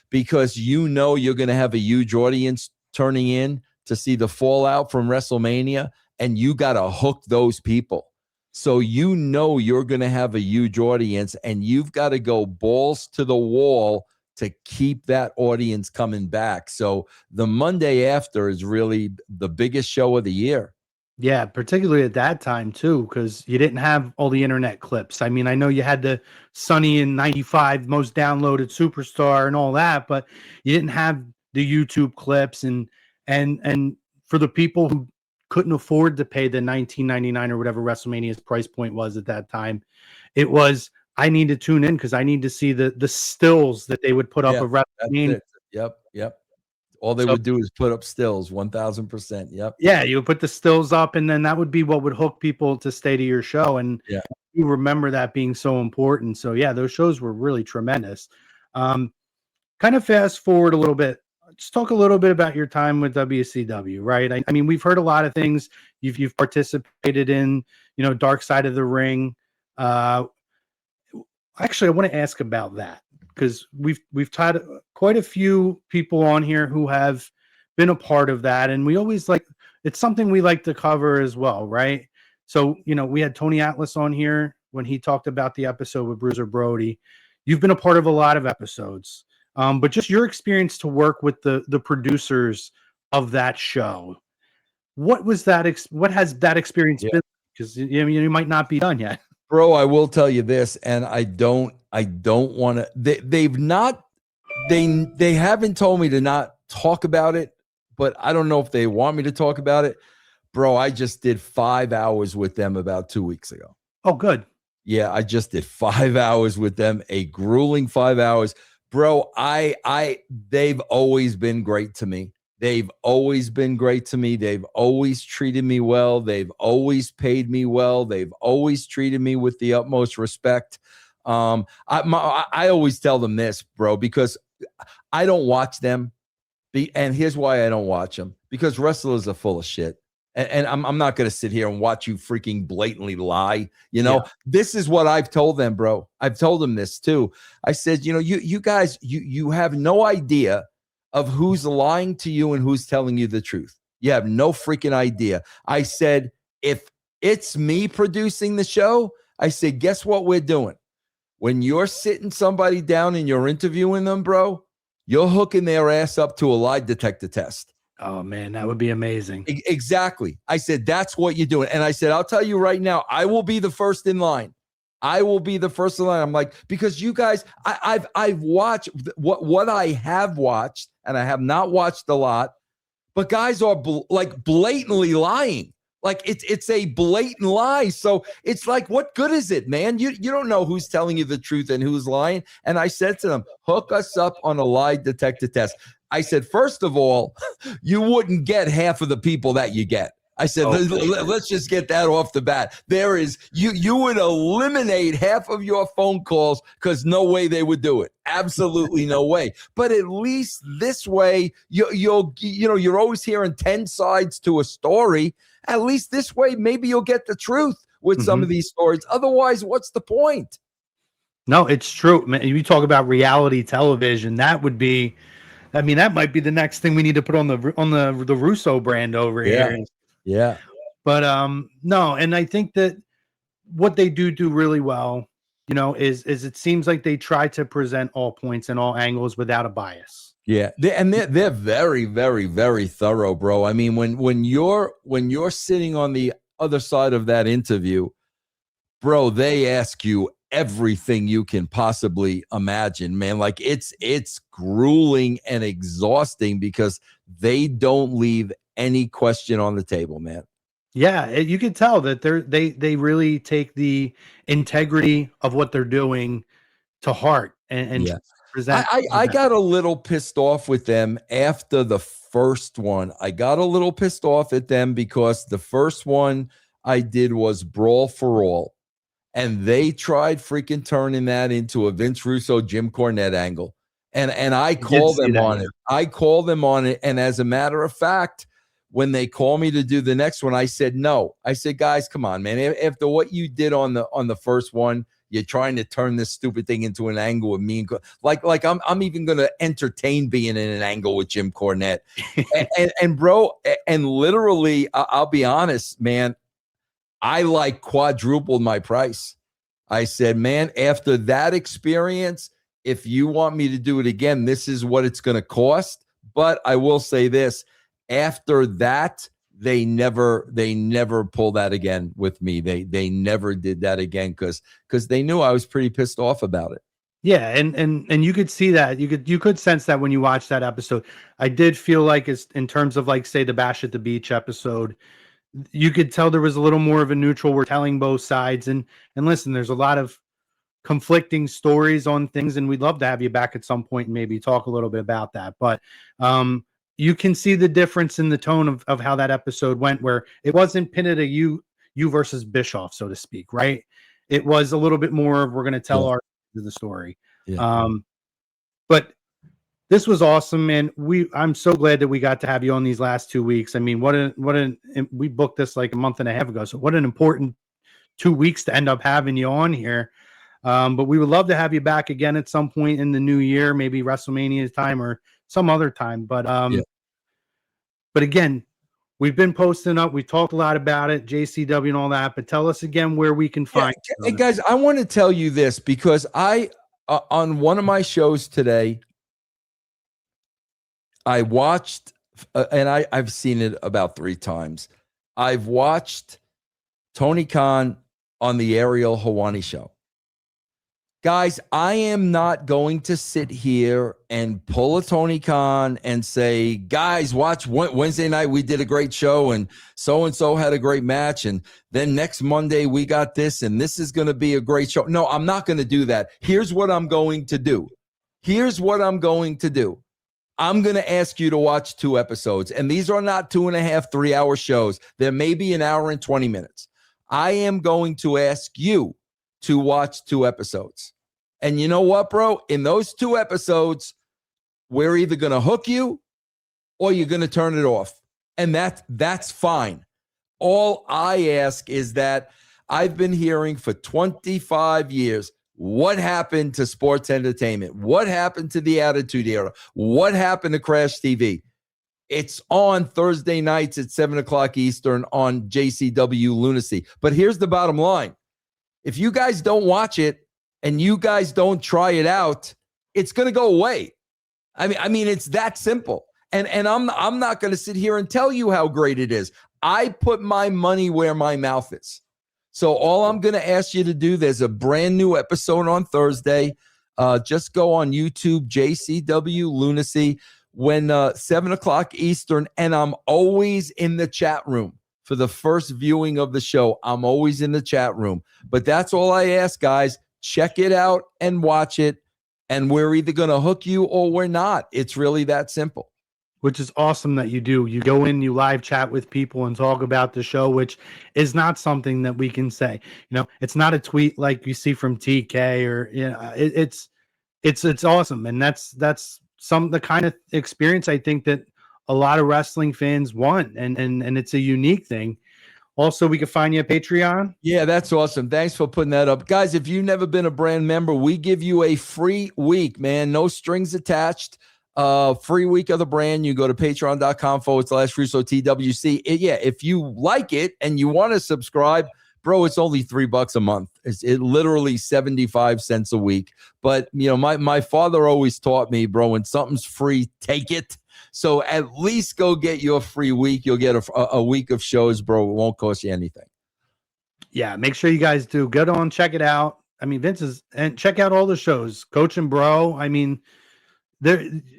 because you're going to have a huge audience turning in to see the fallout from WrestleMania, and you got to hook those people. So you're going to have a huge audience, and you've got to go balls to the wall to keep that audience coming back. So the Monday after is really the biggest show of the year. Yeah, particularly at that time too, because you didn't have all the internet clips. I mean, I know you had the Sunny in '95 most downloaded superstar and all that, but you didn't have the YouTube clips and for the people who couldn't afford to pay the $19.99 or whatever WrestleMania's price point was at that time, it was, I need to tune in because I need to see the stills that they would put up of WrestleMania. Yep. All they would do is put up stills, 1000%. Yep. Yeah, you would put the stills up, and then that would be what would hook people to stay to your show. And you remember that being so important. So yeah, those shows were really tremendous. Kind of fast forward a little bit. Just talk a little bit about your time with WCW, right? I mean, we've heard a lot of things you've participated in, Dark Side of the Ring. Actually, I want to ask about that, because we've had quite a few people on here who have been a part of that, and we always it's something we like to cover as well, right? So, we had Tony Atlas on here when he talked about the episode with Bruiser Brody. You've been a part of a lot of episodes, but just your experience to work with the producers of that show. What was that? What has that experience been? Because you might not be done yet. Bro, I will tell you this, and I don't want to. They haven't told me to not talk about it, but I don't know if they want me to talk about it. Bro, I just did 5 hours with them about 2 weeks ago. Oh, good. Yeah, I just did 5 hours with them, a grueling 5 hours. Bro, they've always been great to me. They've always been great to me. They've always treated me well. They've always paid me well. They've always treated me with the utmost respect. I always tell them this, bro, because I don't watch them. And here's why I don't watch them, because wrestlers are full of shit. And I'm not going to sit here and watch you freaking blatantly lie. This is what I've told them, bro. I've told them this too. I said, you guys, you have no idea of who's lying to you and who's telling you the truth. You have no freaking idea. I said, if it's me producing the show, I said, guess what we're doing? When you're sitting somebody down and you're interviewing them, bro, you're hooking their ass up to a lie detector test. Oh, man, that would be amazing. Exactly. I said, that's what you're doing. And I said, I'll tell you right now, I will be the first in line. I will be the first in line. I'm like, because you guys, I've watched what I have watched, and I have not watched a lot, but guys are blatantly lying. Like it's a blatant lie. So it's like, what good is it, man? You don't know who's telling you the truth and who's lying. And I said to them, hook us up on a lie detector test. I said, first of all, you wouldn't get half of the people that you get. I said, let's just get that off the bat. There is, you would eliminate half of your phone calls because no way they would do it. Absolutely no way. But at least this way, you're always hearing 10 sides to a story. At least this way, maybe you'll get the truth with some of these stories. Otherwise, what's the point? No, it's true. Man, you talk about reality television. That would be, I mean, that might be the next thing we need to put on the Russo brand over here. Yeah. But no, and I think that what they do really well, is it seems like they try to present all points and all angles without a bias. Yeah, they're very, very, very thorough, bro. I mean, when you're sitting on the other side of that interview, bro, they ask you everything you can possibly imagine, man. Like it's grueling and exhausting because they don't leave any question on the table, man. Yeah, you can tell that they really take the integrity of what they're doing to heart and present. I got a little pissed off with them after the first one. I got a little pissed off at them because the first one I did was Brawl for All, and they tried freaking turning that into a Vince Russo, Jim Cornette angle, and I called them on it. I called them on it, and as a matter of fact, when they call me to do the next one, I said no. I said, guys, come on, man. After what you did on the first one, you're trying to turn this stupid thing into an angle with me. Like I'm even going to entertain being in an angle with Jim Cornette. and bro, and literally, I'll be honest, man, I quadrupled my price. I said, man, after that experience, if you want me to do it again, this is what it's going to cost. But I will say this. After that, they never pull that again with me. They never did that again because they knew I was pretty pissed off about it. Yeah, and you could see that. You could sense that when you watch that episode. I did feel like it's in terms of like say the Bash at the Beach episode, you could tell there was a little more of a neutral. We're telling both sides and listen, there's a lot of conflicting stories on things, and we'd love to have you back at some point and maybe talk a little bit about that. But you can see the difference in the tone of how that episode went, where it wasn't pinned at you versus Bischoff, so to speak, right? It was a little bit more of we're going to tell our side of the story. Yeah. But this was awesome, and I'm so glad that we got to have you on these last 2 weeks. I mean, we booked this like a month and a half ago, so what an important 2 weeks to end up having you on here. But we would love to have you back again at some point in the new year, maybe WrestleMania time or some other time. But again, we've been posting up. We talked a lot about it, JCW and all that. But tell us again where we can find. Hey guys, I want to tell you this because I on one of my shows today, I watched, and I've seen it about 3 times. I've watched Tony Khan on the Ariel Helwani show. Guys, I am not going to sit here and pull a Tony Khan and say, guys, watch Wednesday night. We did a great show and so had a great match. And then next Monday we got this and this is going to be a great show. No, I'm not going to do that. Here's what I'm going to do. I'm going to ask you to watch 2 episodes. And these are not 2.5, 3-hour shows. There may be an hour and 20 minutes. I am going to ask you to watch 2 episodes. And you know what, bro? In those 2 episodes, we're either going to hook you or you're going to turn it off. And that's fine. All I ask is that I've been hearing for 25 years, what happened to sports entertainment? What happened to the Attitude Era? What happened to Crash TV? It's on Thursday nights at 7 o'clock Eastern on JCW Lunacy. But here's the bottom line. If you guys don't watch it and you guys don't try it out, it's going to go away. I mean, it's that simple. And I'm not going to sit here and tell you how great it is. I put my money where my mouth is. So all I'm going to ask you to do, there's a brand new episode on Thursday. Just go on YouTube, JCW Lunacy, when 7 o'clock Eastern, and I'm always in the chat room for the first viewing of the show. I'm always in the chat room. But that's all I ask, guys. Check it out and watch it, and we're either going to hook you or we're not. It's really that simple. Which is awesome that you do. You go in, you live chat with people and talk about the show, which is not something that we can say. You know, it's not a tweet like you see from TK or, you know, it's awesome. And that's the kind of experience I think that a lot of wrestling fans want. And it's a unique thing. Also, we can find you at Patreon. Yeah, that's awesome. Thanks for putting that up. Guys, if you've never been a brand member, we give you a free week, man. No strings attached. Free week of the brand. You go to patreon.com/Russo TWC. If you like it and you want to subscribe, bro, it's only $3 a month. It's literally 75 cents a week. But you know, my father always taught me, bro, when something's free, take it. So at least go get your free week. You'll get a week of shows, bro. It won't cost you anything. Yeah, make sure you guys do. Go on, check it out. I mean, and check out all the shows. Coach and Bro. I mean,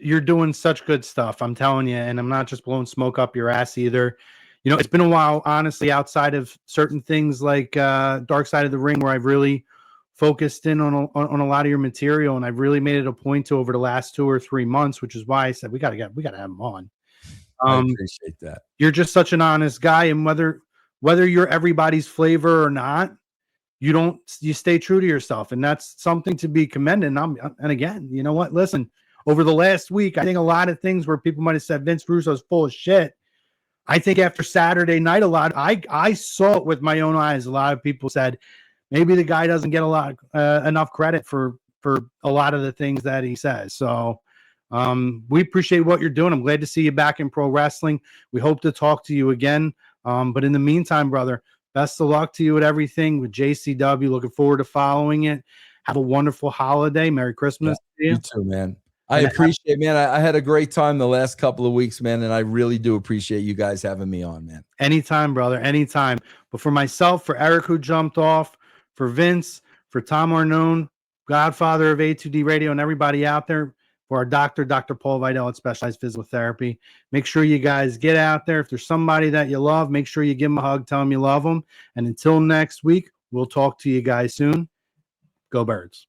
you're doing such good stuff. I'm telling you, and I'm not just blowing smoke up your ass either. You know, it's been a while, honestly, outside of certain things like Dark Side of the Ring, where I've really focused in on a lot of your material, and I've really made it a point to over the last 2 or 3 months, which is why I said we got to have him on. I appreciate that. You're just such an honest guy, and whether you're everybody's flavor or not, you stay true to yourself, and that's something to be commended. And again, you know what? Listen, over the last week, I think a lot of things where people might have said Vince Russo is full of shit. I think after Saturday night, I saw it with my own eyes. A lot of people said maybe the guy doesn't get enough credit for a lot of the things that he says. So we appreciate what you're doing. I'm glad to see you back in pro wrestling. We hope to talk to you again. But in the meantime, brother, best of luck to you with everything with JCW. Looking forward to following it. Have a wonderful holiday. Merry Christmas to you. You too, man. I appreciate, man. I had a great time the last couple of weeks, man, and I really do appreciate you guys having me on, man. Anytime, brother, anytime. But for myself, for Eric, who jumped off, for Vince, for Tom Arnone, godfather of A2D Radio, and everybody out there, for our Dr. Paul Vidal at Specialized Physical Therapy, make sure you guys get out there. If there's somebody that you love, make sure you give them a hug, tell them you love them. And until next week, we'll talk to you guys soon. Go Birds.